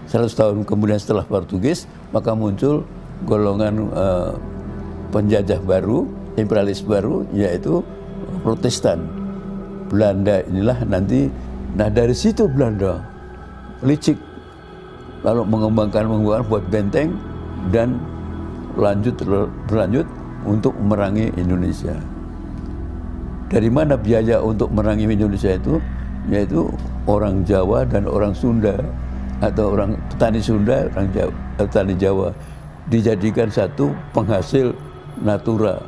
100 tahun kemudian setelah Portugis, maka muncul golongan penjajah baru, imperialis baru, yaitu Protestan. Belanda inilah nanti, nah dari situ Belanda licik, lalu mengembangkan buat benteng dan berlanjut untuk memerangi Indonesia. Dari mana biaya untuk memerangi Indonesia itu? Yaitu orang Jawa dan orang Sunda, atau orang petani Sunda, orang Jawa, petani Jawa, dijadikan satu penghasil natura,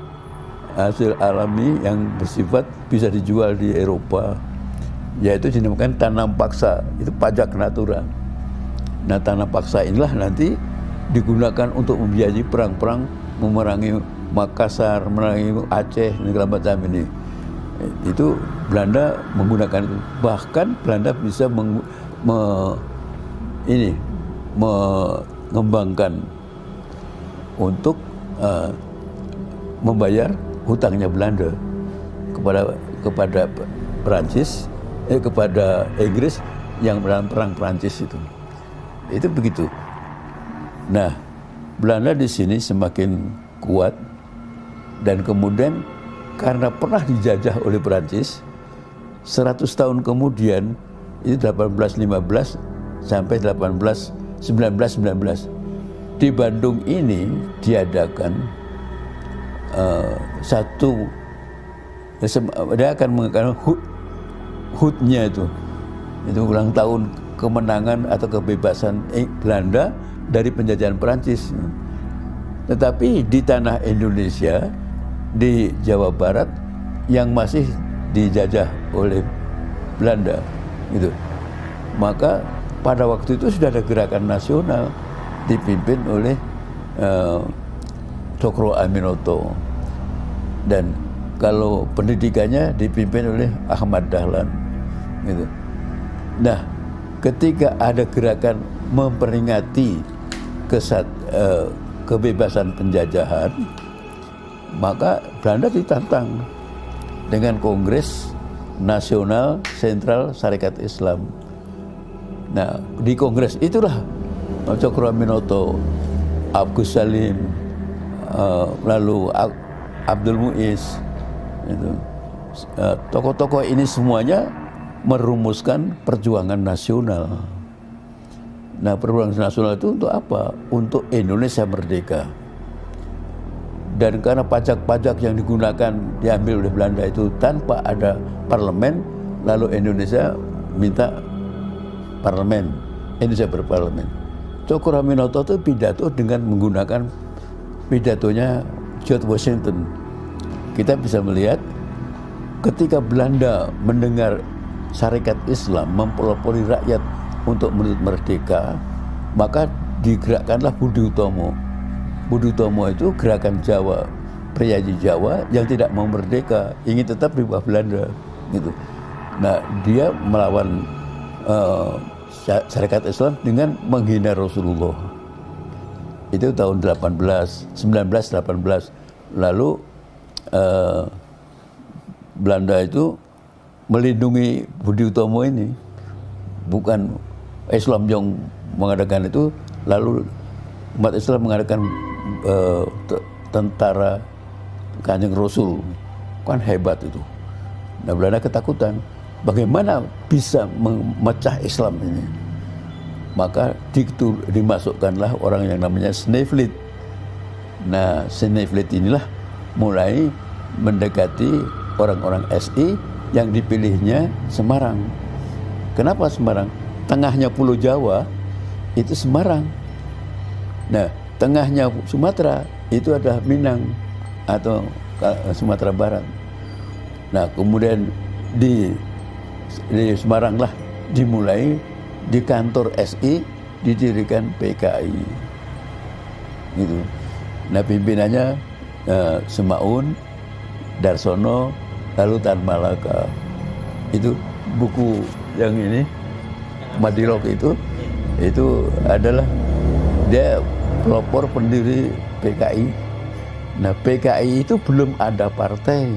hasil alami yang bersifat bisa dijual di Eropa, yaitu dinamakan tanam paksa, itu pajak natura. Nah, tanam paksa inilah nanti digunakan untuk membiayai perang-perang memerangi Makassar, memerangi Aceh, segala macam ini. Itu Belanda menggunakan itu. Bahkan Belanda bisa mengembangkan untuk membayar hutangnya Belanda kepada Perancis, kepada Inggris yang dalam perang Perancis itu. Itu begitu. Nah, Belanda di sini semakin kuat, dan kemudian karena pernah dijajah oleh Perancis, 100 tahun kemudian, itu 1815 sampai 1919. Di Bandung ini diadakan dia akan mengadakan HUT-nya itu ulang tahun kemenangan atau kebebasan Belanda dari penjajahan Perancis. Tetapi di tanah Indonesia, di Jawa Barat yang masih dijajah oleh Belanda gitu. Maka pada waktu itu sudah ada gerakan nasional dipimpin oleh Cokro Aminoto, dan kalau pendidikannya dipimpin oleh Ahmad Dahlan gitu. Nah, ketika ada gerakan memperingati kebebasan penjajahan, maka Belanda ditantang dengan Kongres Nasional Sentral Sarekat Islam. Nah, di kongres itulah Cokro Aminoto, Agus Salim, lalu Abdul Muiz, tokoh-tokoh ini semuanya merumuskan perjuangan nasional. Nah, perjuangan nasional itu untuk apa? Untuk Indonesia merdeka. Dan karena pajak-pajak yang digunakan diambil oleh Belanda itu tanpa ada parlemen, lalu Indonesia minta parlemen, Indonesia berparlemen. Cokro Aminoto itu pidato dengan menggunakan pidatonya George Washington. Kita bisa melihat ketika Belanda mendengar Sarekat Islam mempelopori rakyat untuk menuntut merdeka, maka digerakkanlah Budi Utomo. Budi Utomo itu gerakan Jawa, priayi Jawa yang tidak mau merdeka, ingin tetap di bawah Belanda gitu. Nah, dia melawan Sarekat Islam dengan menghina Rasulullah. Itu tahun 1918. Lalu Belanda itu melindungi Budi Utomo ini, bukan Islam yang mengadakan itu, lalu umat Islam mengadakan tentara Kanjeng Rasul, kan hebat itu. Nah, Belanda ketakutan, bagaimana bisa memecah Islam ini? Maka dimasukkanlah orang yang namanya Sneevliet. Nah, Sneevliet inilah mulai mendekati orang-orang SI yang dipilihnya Semarang. Kenapa Semarang? Tengahnya Pulau Jawa itu Semarang. Nah, tengahnya Sumatera itu ada Minang atau Sumatera Barat. Nah, kemudian di Semarang lah dimulai di kantor SI didirikan PKI. Gitu. Nah, pimpinannya Semaun, Darsono, lalu Tan Malaka. Itu buku yang ini Madilog itu adalah dia pelopor pendiri PKI. Nah, PKI itu belum ada partai,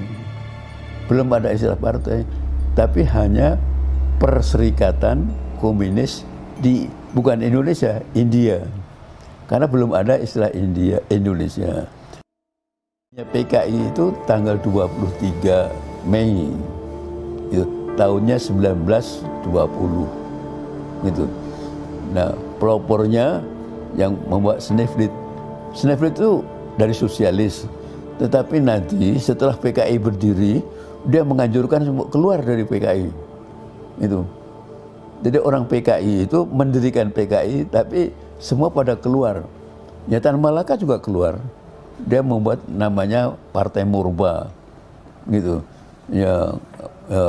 belum ada istilah partai, tapi hanya Perserikatan Komunis di bukan Indonesia, India. Karena belum ada istilah Indonesia. PKI itu tanggal 23 Mei itu tahunnya 1920 gitu. Nah, pelopornya yang membuat Snefrit itu dari sosialis, tetapi nanti setelah PKI berdiri dia menganjurkan semua keluar dari PKI itu. Jadi orang PKI itu mendirikan PKI, tapi semua pada keluar. Ya, Tan Malaka juga keluar. Dia membuat namanya Partai Murba, gitu. Ya,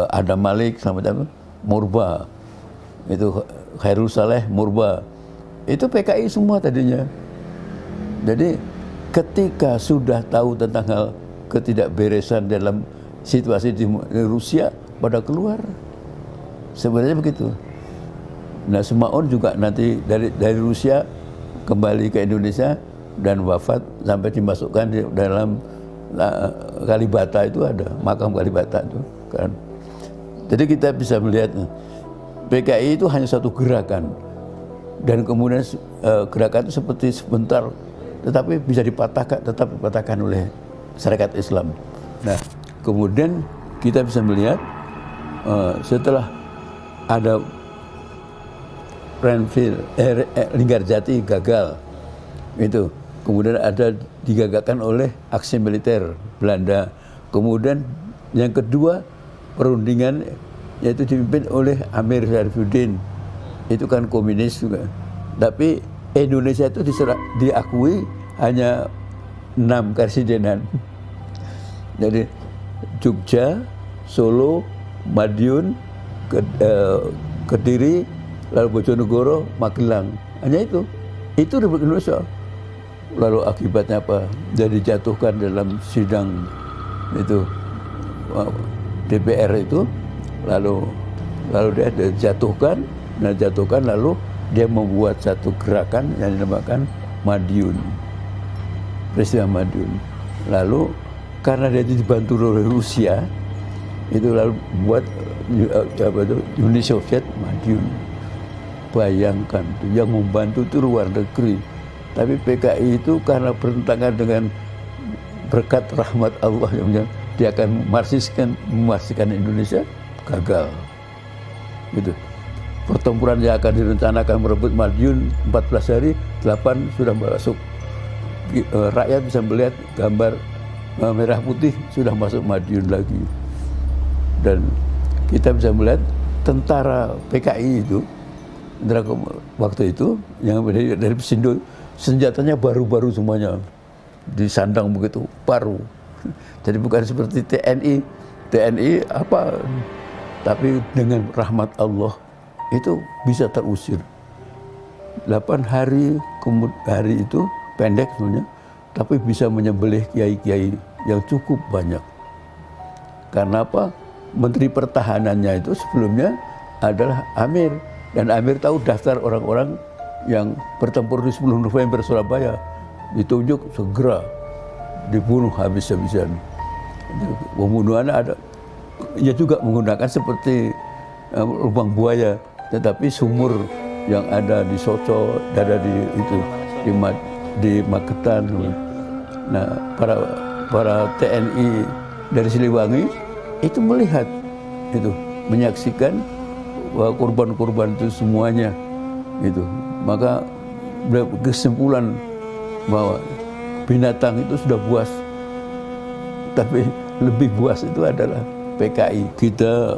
Adam Malik sama Murba, itu Khairul Saleh Murba. Itu PKI semua tadinya. Jadi ketika sudah tahu tentang hal ketidakberesan dalam situasi di Rusia, pada keluar. Sebenarnya begitu. Nah, Semaun juga nanti dari Rusia kembali ke Indonesia dan wafat sampai dimasukkan di dalam Kalibata, itu ada makam Kalibata itu kan. Jadi kita bisa melihat PKI itu hanya satu gerakan, dan kemudian gerakan itu seperti sebentar, tetapi bisa tetap dipatahkan oleh masyarakat Islam. Nah, kemudian kita bisa melihat setelah ada Renville, Linggarjati gagal, itu kemudian ada digagakan oleh aksi militer Belanda. Kemudian yang kedua perundingan, yaitu dipimpin oleh Amir Syarifuddin, itu kan komunis juga. Tapi Indonesia itu diakui hanya 6 karesidenan. Jadi Jogja, Solo, Madiun, Kediri, lalu Bojonegoro, Magelang. Hanya itu Republik Indonesia. Lalu akibatnya apa? Jadi dijatuhkan dalam sidang itu DPR itu, lalu dia dijatuhkan, lalu dia membuat satu gerakan yang dinamakan Madiun, peristiwa Madiun. Lalu karena dia dibantu oleh Rusia, itu lalu buat Uni Soviet Madiun. Bayangkan tuh, yang membantu itu luar negeri. Tapi PKI itu karena bertentangan dengan berkat rahmat Allah yang dia akan memarxiskan Indonesia, gagal. Gitu. Pertempuran yang akan direncanakan merebut Madiun 14 hari, 8 sudah masuk. Rakyat bisa melihat gambar merah putih sudah masuk Madiun lagi. Dan kita bisa melihat tentara PKI itu, waktu itu yang dari Pesindo, senjatanya baru-baru semuanya, disandang begitu baru. Jadi bukan seperti TNI apa, tapi dengan rahmat Allah itu bisa terusir. 8 hari itu pendek sebenarnya, tapi bisa menyembelih kiai-kiai yang cukup banyak. Karena apa? Menteri Pertahanannya itu sebelumnya adalah Amir, dan Amir tahu daftar orang-orang yang bertempur di 10 November Surabaya, ditunjuk segera dibunuh habis-habisan. Pembunuhannya ada, ia juga menggunakan seperti lubang buaya, tetapi sumur yang ada di Soco, ada di Magetan. Nah, para TNI dari Siliwangi itu melihat itu, menyaksikan bahwa korban-korban itu semuanya itu. Maka kesimpulan bahwa binatang itu sudah buas, tapi lebih buas itu adalah PKI. Kita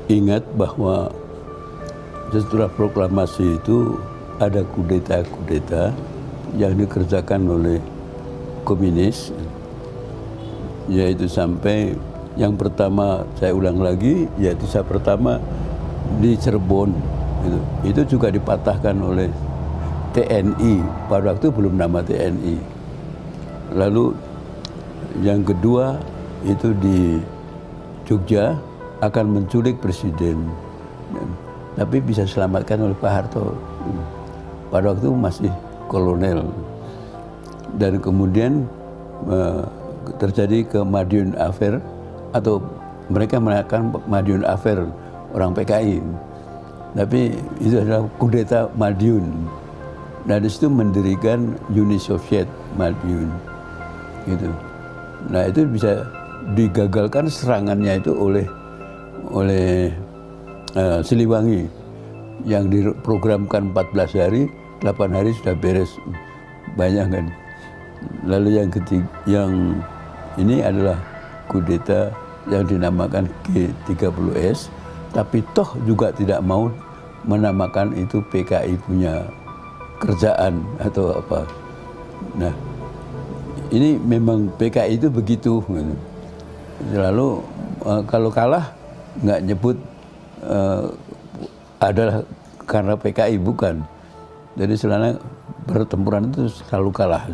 ingat bahwa setelah proklamasi itu ada kudeta-kudeta yang dikerjakan oleh komunis, yaitu sampai yang pertama, saya ulang lagi, yaitu pertama di Cirebon, itu juga dipatahkan oleh TNI, pada waktu belum nama TNI. Lalu yang kedua itu di Jogja akan menculik presiden, tapi bisa selamatkan oleh Pak Harto, pada waktu masih kolonel. Dan kemudian terjadi ke Madiun Affair, atau mereka mengatakan Madiun Affair orang PKI. Tapi itu adalah kudeta Madiun. Nah di situ mendirikan Uni Soviet Madiun, gitu. Nah itu bisa digagalkan serangannya itu oleh Siliwangi yang diprogramkan 14 hari, 8 hari sudah beres, banyak kan. Lalu yang ketiga, yang ini adalah kudeta yang dinamakan G30S, tapi toh juga tidak mau menamakan itu PKI punya kerjaan atau apa. Nah, ini memang PKI itu begitu. Lalu kalau kalah nggak nyebut adalah karena PKI, bukan. Jadi selama pertempuran itu selalu kalah.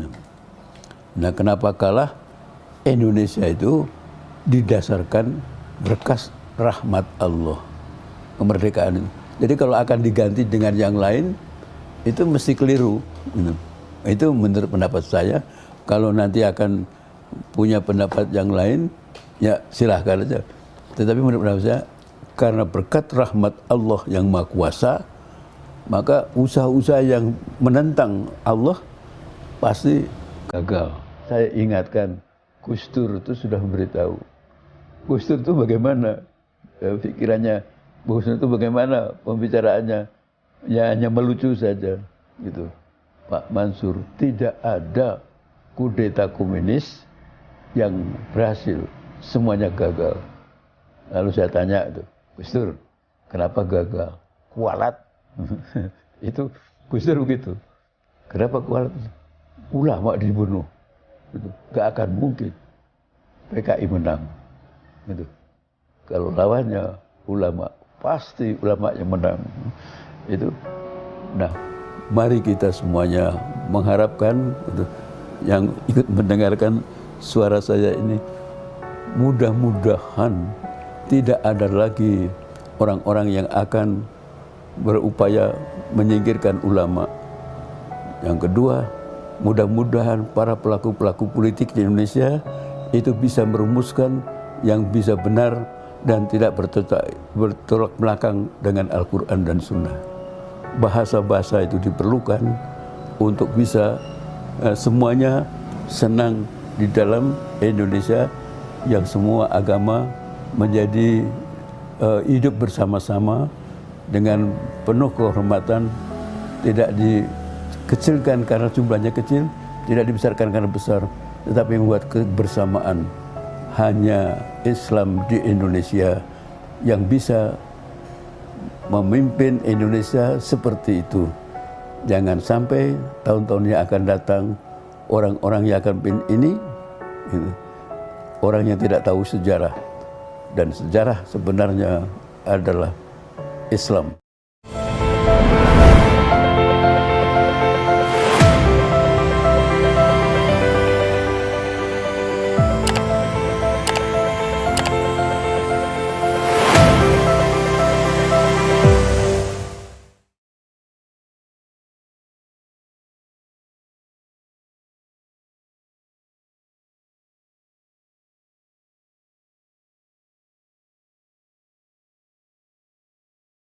Nah, kenapa kalah? Indonesia itu didasarkan berkas rahmat Allah, kemerdekaan. Jadi kalau akan diganti dengan yang lain, itu mesti keliru. Itu menurut pendapat saya. Kalau nanti akan punya pendapat yang lain, ya silahkan aja. Tetapi menurut pendapat saya, karena berkat rahmat Allah yang Maha Kuasa, maka usaha-usaha yang menentang Allah pasti gagal. Saya ingatkan, Gus Dur itu sudah memberitahu. Gus Dur itu bagaimana pikirannya, Gus Dur itu bagaimana pembicaraannya, ya hanya melucu saja, gitu. Pak Mansur, tidak ada kudeta komunis yang berhasil, semuanya gagal. Lalu saya tanya itu, Gus Dur, kenapa gagal? Kualat. Itu Gus Dur begitu. Kenapa kualat? Ulama dibunuh. Gitu. Gak akan mungkin PKI menang. Gitu. Kalau lawannya ulama, pasti ulama yang menang. Itu. Nah, mari kita semuanya mengharapkan gitu, yang ikut mendengarkan suara saya ini, mudah-mudahan tidak ada lagi orang-orang yang akan berupaya menyingkirkan ulama. Yang kedua, mudah-mudahan para pelaku-pelaku politik di Indonesia itu bisa merumuskan yang bisa benar dan tidak bertolak belakang dengan Al-Quran dan Sunnah. Bahasa-bahasa itu diperlukan untuk bisa semuanya senang di dalam Indonesia yang semua agama menjadi hidup bersama-sama dengan penuh kehormatan, tidak dikecilkan karena jumlahnya kecil, tidak dibesarkan karena besar, tetapi membuat kebersamaan. Hanya Islam di Indonesia yang bisa memimpin Indonesia seperti itu. Jangan sampai tahun-tahun yang akan datang orang-orang yang akan pimpin ini orang yang tidak tahu sejarah, dan sejarah sebenarnya adalah Islam.